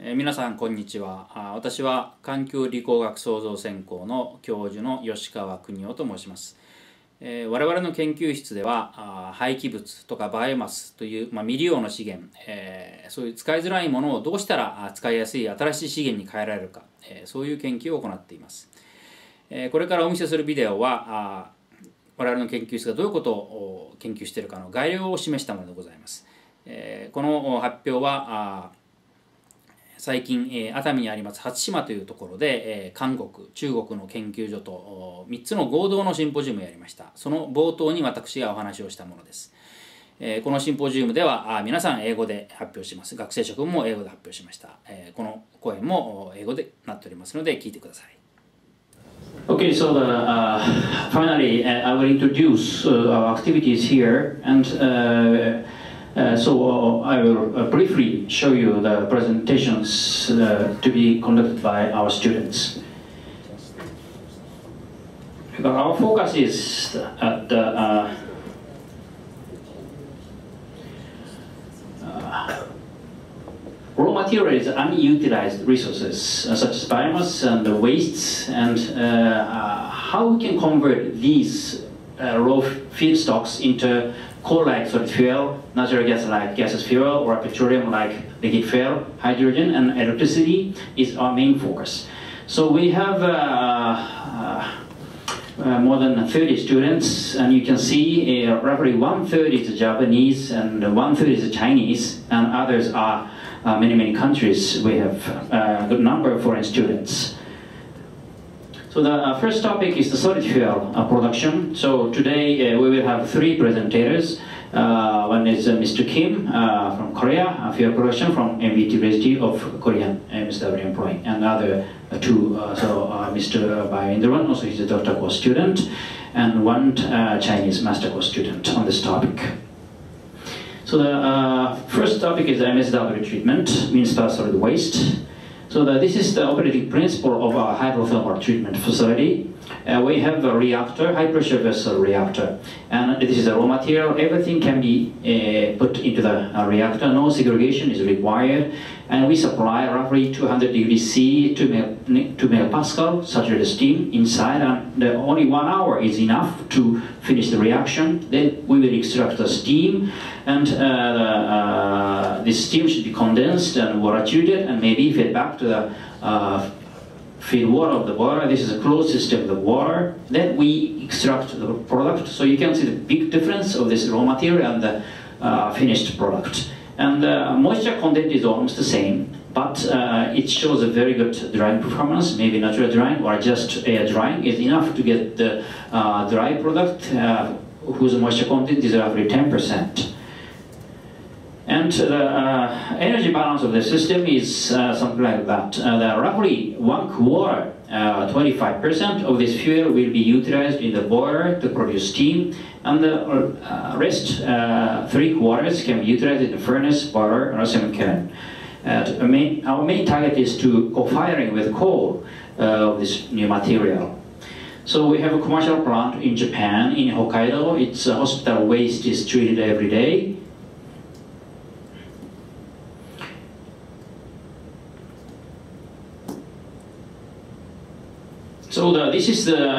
皆さんこんにちは。私は環境理工学創造専攻の教授の吉川邦夫と申します。我々の研究室では廃棄物とかバイオマスという、未利用の資源、そういう使いづらいものをどうしたら使いやすい新しい資源に変えられるか、そういう研究を行っています。これからお見せするビデオは我々の研究室がどういうことを研究しているかの概要を示したものでございます。この発表は最近熱海にあります初島というところで韓国、中国の研究所と3つの合同のシンポジウムをやりました。その冒頭に私がお話をしたものです。このシンポジウムでは皆さん英語で発表します。学生諸君も英語で発表しました。この講演も英語でなっておりますので聞いてください。Okay, so finally I will introduce our activities here, and so I will briefly show you the presentations to be conducted by our students. Our focus is at raw materials, unutilized resources such as biomass and wastes, and how we can convert these raw feedstocks into coal-like solid fuel, natural gas-like gaseous fuel, or petroleum-like liquid fuel, hydrogen, and electricity is our main focus. So we have more than 30 students, and you can see roughly 1/3 is Japanese and 1/3 is Chinese, and others are many countries. We have a good number of foreign students. So the first topic is the solid fuel production. So today we will have three presentators. One is Mr. Kim from Korea, fuel production from MBT University of Korean MSW employee, and other two, Mr. Bayu Indrawan, also he's a doctoral course student, and one Chinese master course student on this topic. So the first topic is MSW treatment, municipal solid waste. So this is the operating principle of our hydrothermal treatment facility. We have a reactor, high pressure vessel reactor, and this is a raw material. Everything can be put into the reactor. No segregation is required, and we supply roughly 200 degrees C, 2 megapascal saturated steam inside, and only 1 hour is enough to finish the reaction. Then we will extract the steam, and this steam should be condensed and water treated, and maybe fed back to the feed water of the boiler. This is a closed system of the water. Then we extract the product. So you can see the big difference of this raw material and the finished product. And moisture content is almost the same, but it shows a very good drying performance. Maybe natural drying or just air drying is enough to get the dry product whose moisture content is roughly 10%. And the energy balance of the system is something like that. Roughly 1/4, 25% of this fuel will be utilized in the boiler to produce steam, and the rest, 3/4, can be utilized in the furnace, boiler, or cement kiln. Our main target is to co-firing with coal of this new material. So we have a commercial plant in Japan, in Hokkaido. Its hospital waste is treated every day. So this is the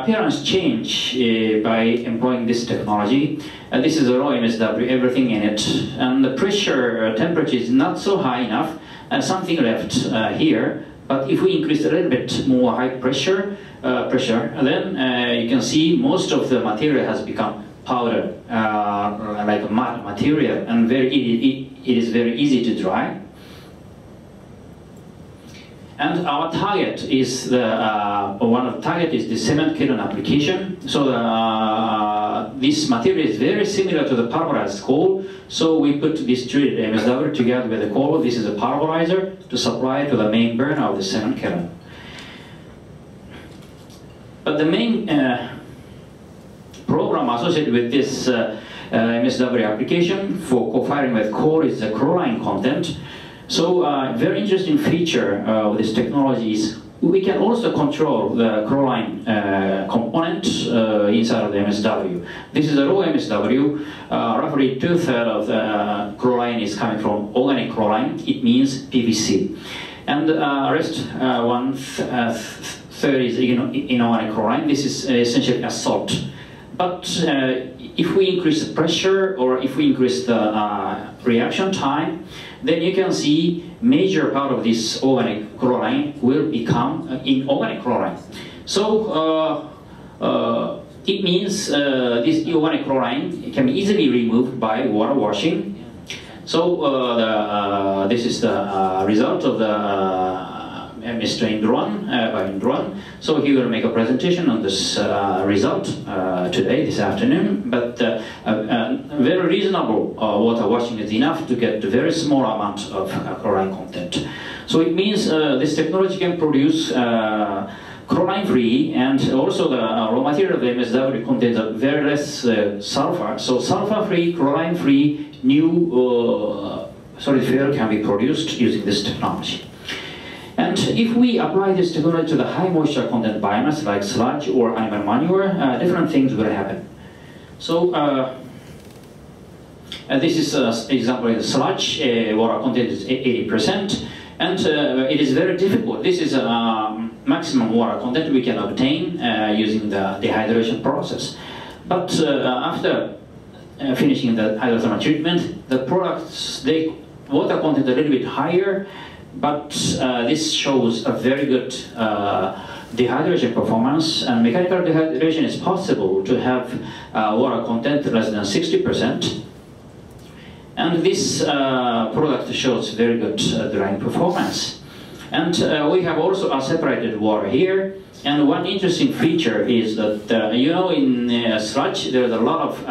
appearance change by employing this technology. This is a raw MSW, everything in it, and the pressure, temperature is not so high enough, and something left here. But if we increase a little bit more high pressure, then you can see most of the material has become powder, like a mud material, and it is very easy to dry. And our target is one of the target is the cement kiln application. So this material is very similar to the pulverized coal. So we put this treated MSW together with the coal. This is a pulverizer to supply to the main burner of the cement kiln. But the main program associated with this MSW application for co-firing with coal is the chlorine content. So a very interesting feature of this technology is we can also control the chlorine component inside of the MSW. This is a raw MSW. Roughly 2/3 of the chlorine is coming from organic chlorine. It means PVC. And the rest 1/3 is inorganic chlorine. This is essentially a salt. But if we increase the pressure or if we increase the reaction time, then you can see major part of this organic chlorine will become inorganic chlorine. So it means this organic chlorine can be easily removed by water washing. So this is the result of the Mr. Indrawan, Bayu Indrawan. So he will make a presentation on this result today, this afternoon. But very reasonable water washing is enough to get a very small amount of chlorine content. So it means this technology can produce chlorine-free, and also the raw material of the MSW contains very less sulfur. So sulfur-free, chlorine-free new solid fuel can be produced using this technology. And if we apply this technology to the high moisture content biomass like sludge or animal manure, different things will happen. So this is an example of the sludge. Water content is 80%, and it is very difficult. This is maximum water content we can obtain using the dehydration process. But after finishing the hydrothermal treatment, the products, they water content a little bit higher, but this shows a very good dehydration performance, and mechanical dehydration is possible to have water content less than 60%. And this product shows very good drying performance. And we have also a separated water here. And one interesting feature is that, you know, in sludge there is a lot of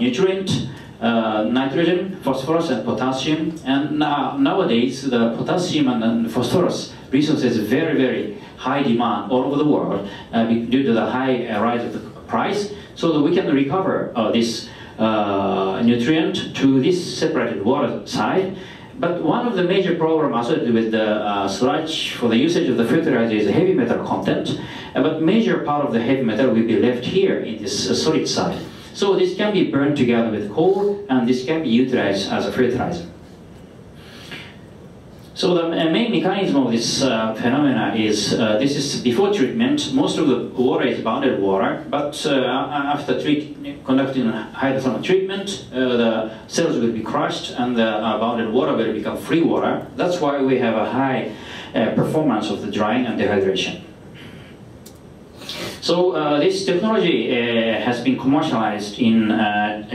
nutrient, nitrogen, phosphorus, and potassium. And nowadays the potassium and phosphorus resources very, very high demand all over the world due to the high rise of the price. So that we can recover this nutrient to this separated water side. But one of the major problems associated with the sludge for the usage of the fertilizer is the heavy metal content. But major part of the heavy metal will be left here in this solid side. So this can be burned together with coal, and this can be utilized as a fertilizer. So the main mechanism of this phenomena is, this is before treatment. Most of the water is bounded water, but after conducting hydrothermal treatment, the cells will be crushed and the bounded water will become free water. That's why we have a high performance of the drying and dehydration. So this technology has been commercialized in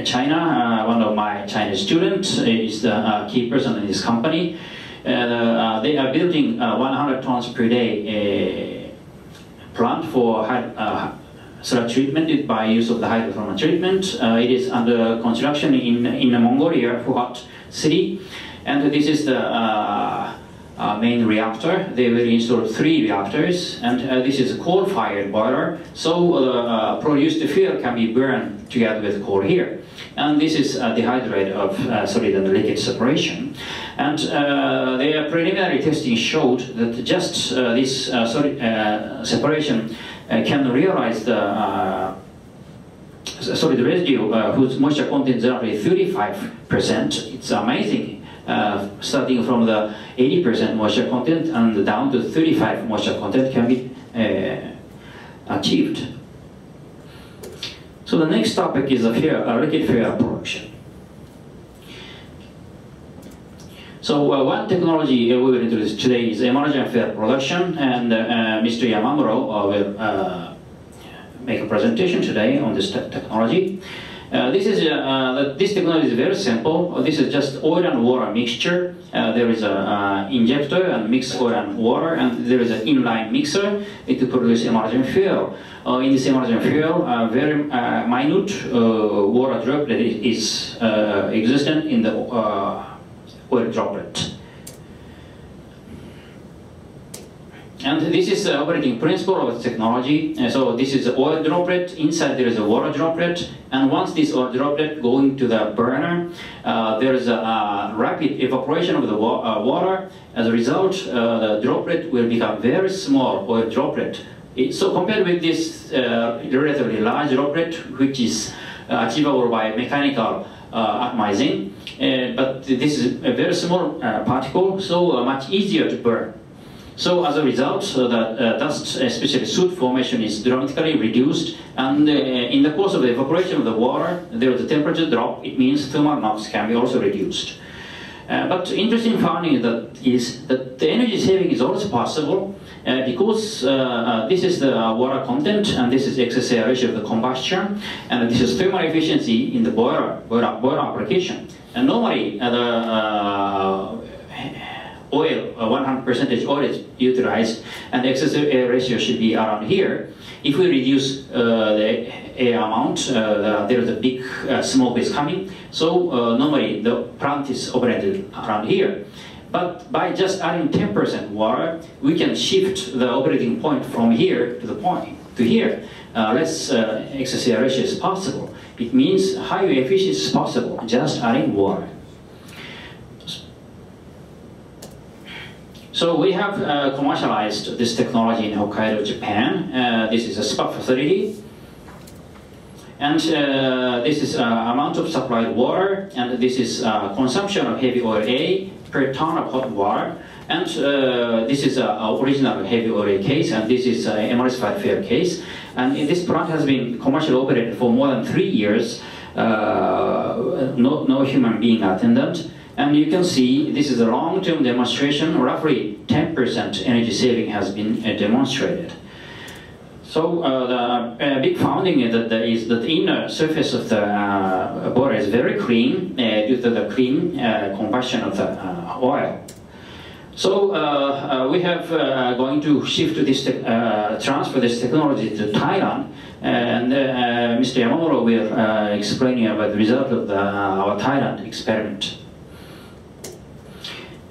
China. One of my Chinese students is the key person in this company. They are building 100 tons per day plant for sludge treatment by use of the hydrothermal treatment. It is under construction in Mongolia, Fuhat city, and this is the main reactor. They will install 3 reactors, and this is a coal-fired boiler. So produced fuel can be burned together with coal here. And this is dehydrate of solid and liquid separation. And their preliminary testing showed that just this solid separation can realize the solid residue whose moisture content is roughly 35%. It's amazing. Starting from the 80% moisture content and down to 35% moisture content can be achieved. So the next topic is liquid fuel production. So one technology we will introduce today is emergent fuel production, and Mr. Yamamuro will make a presentation today on this technology. This technology is very simple. This is just oil and water mixture. There is an injector and mix oil and water, and there is an inline mixer to produce emergent fuel. In this emergent fuel, a very minute water droplet is existent in the oil droplet. And this is the operating principle of the technology. So this is the oil droplet. Inside there is a water droplet. And once this oil droplet going to the burner, there is a rapid evaporation of the water. As a result, the droplet will become very small oil droplet. So compared with this relatively large droplet, which is achievable by mechanical atomizing, but this is a very small particle, so much easier to burn. So as a result, the dust, especially soot formation, is dramatically reduced, and in the course of the evaporation of the water, there is a temperature drop. It means thermal NOx can be also reduced. But interesting finding is that the energy saving is also possible because this is the water content and this is the excess ratio of the combustion, and this is thermal efficiency in the boiler application. And normally the oil, 100% oil is utilized, and the excess air ratio should be around here. If we reduce the air amount, there is a big smoke is coming. So normally the plant is operated around here. But by just adding 10% water, we can shift the operating point from here to the point to here. Less excess air ratio is possible. It means higher efficiency is possible just adding water. So we have commercialized this technology in Hokkaido, Japan. This is a SPA facility. And this is amount of supplied water, and this is consumption of heavy oil A per ton of hot water. And this is original heavy oil A case, and this is emulsified fair case. And this plant has been commercially operated for more than 3 years. No human being attendant. And you can see this is a long-term demonstration. Roughly 10% energy saving has been demonstrated. So the big finding is that the inner surface of the boiler is very clean due to the clean combustion of the oil. So we have going to shift this transfer this technology to Thailand, and Mr. Yamamoto will explain you about the result of our Thailand experiment.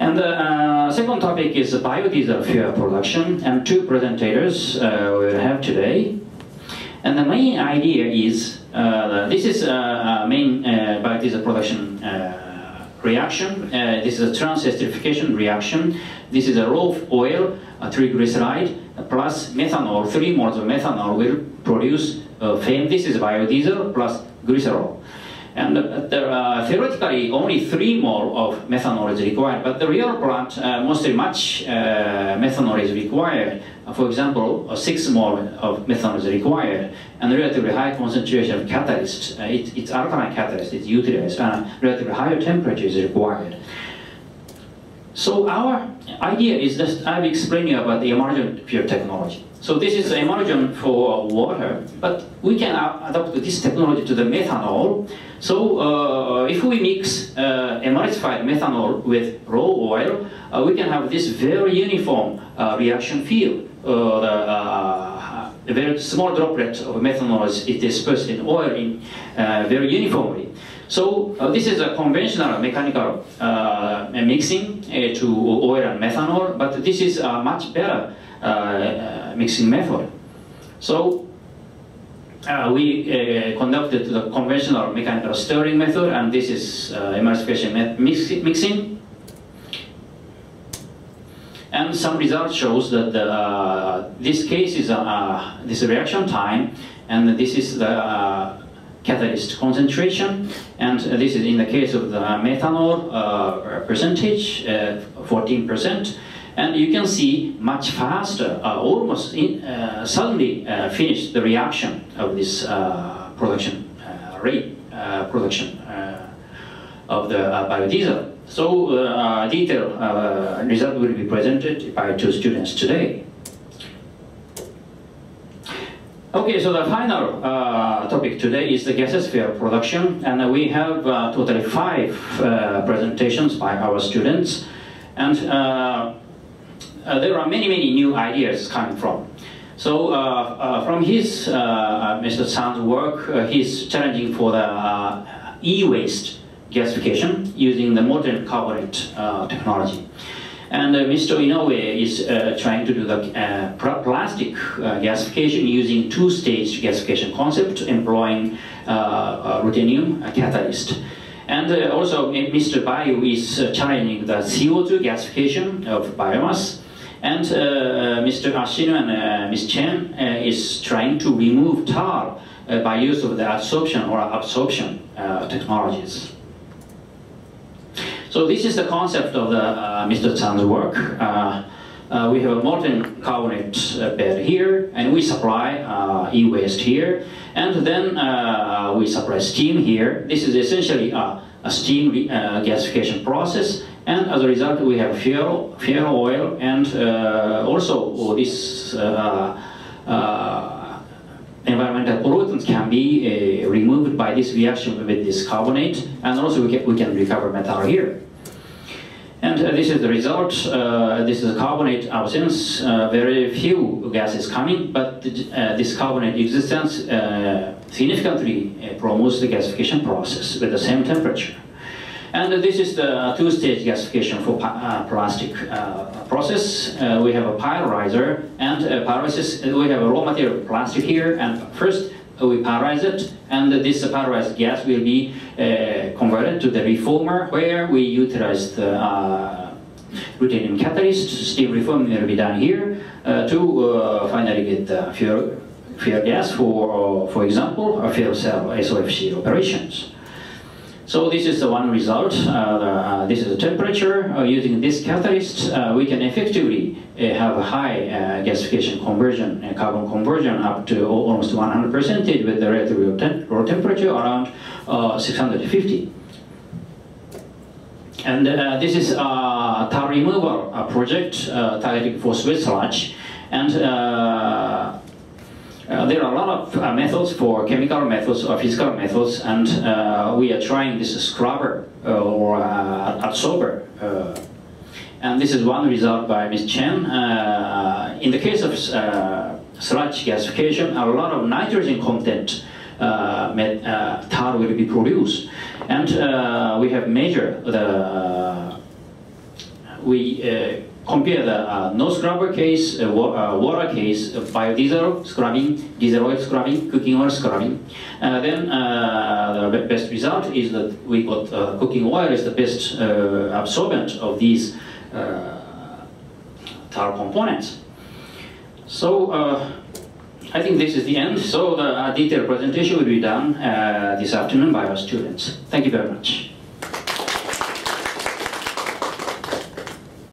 And the second topic is biodiesel fuel production, and two presentators we will have today. And the main idea is, this is main biodiesel production reaction. This is a trans-esterification reaction. This is a raw oil, triglyceride, plus methanol. 3 moles of methanol will produce FAME. This is biodiesel plus glycerol. And theoretically, only 3 mole of methanol is required, but the real plant, mostly much methanol is required. For example, 6 mole of methanol is required, and relatively high concentration of catalyst. It's alkaline catalyst is utilized, and relatively higher temperature is required. So our idea is that I've explained you about the emulsion pure technology. So this is emulsion for water, but we can adapt this technology to the methanol. So if we mix emulsified methanol with raw oil, we can have this very uniform reaction field. A very small droplet of methanol is dispersed in oil very uniformly. So this is a conventional mechanical mixing to oil and methanol, but this is a much better mixing method. So we conducted the conventional mechanical stirring method, and this is emulsification mixing. And some results shows that this case is this reaction time, and this is the catalyst concentration, and this is in the case of the methanol percentage, 14%. And you can see much faster, almost suddenly finish the reaction of this production rate, production of the biodiesel. So detailed result will be presented by 2 students today. Okay, so the final topic today is the gaseous fuel production, and we have totally 5 presentations by our students, and there are many new ideas coming from. So from his Mr. San's work, he's challenging for the e-waste gasification using the molten carbonate technology. And Mr. Inoue is trying to do the plastic gasification using two-stage gasification concept, employing ruthenium catalyst. And also Mr. Bayu is challenging the CO2 gasification of biomass. And Mr. Ashino and Ms. Chen is trying to remove tar by use of the adsorption or absorption technologies. So this is the concept of the Mr. Chan's work. We have a molten carbonate bed here, and we supply e-waste here, and then we supply steam here. This is essentially a steam gasification process, and as a result we have fuel oil, and also this environmental pollutants can be removed by this reaction with this carbonate, and also we can recover metal here. And this is the result. This is carbonate absence. Very few gases coming, but this carbonate existence significantly promotes the gasification process with the same temperature. And this is the two-stage gasification for plastic process. We have a pyrolyzer, and pyrolysis. We have a raw material plastic here, and first we pyrolyze it, and this pyrolyzed gas will be converted to the reformer, where we utilize the ruthenium catalyst. Steam reforming will be done here to finally get the fuel gas for example, a fuel cell SOFC operations. So this is the one result. This is the temperature. Using this catalyst, we can effectively have a high gasification conversion, carbon conversion up to almost 100% with the relatively low temperature around 650. And this is a tar removal project targeting for sweat sludge. And there are a lot of methods for chemical methods or physical methods, and we are trying this scrubber or adsorber. And this is one result by Ms. Chen. In the case of sludge gasification, a lot of nitrogen content tar will be produced. And we have measured the, compare the no scrubber case, water case, biodiesel scrubbing, diesel oil scrubbing, cooking oil scrubbing. Then the best result is that we got cooking oil is the best absorbent of these tar components. So I think this is the end. So the detailed presentation will be done this afternoon by our students. Thank you very much.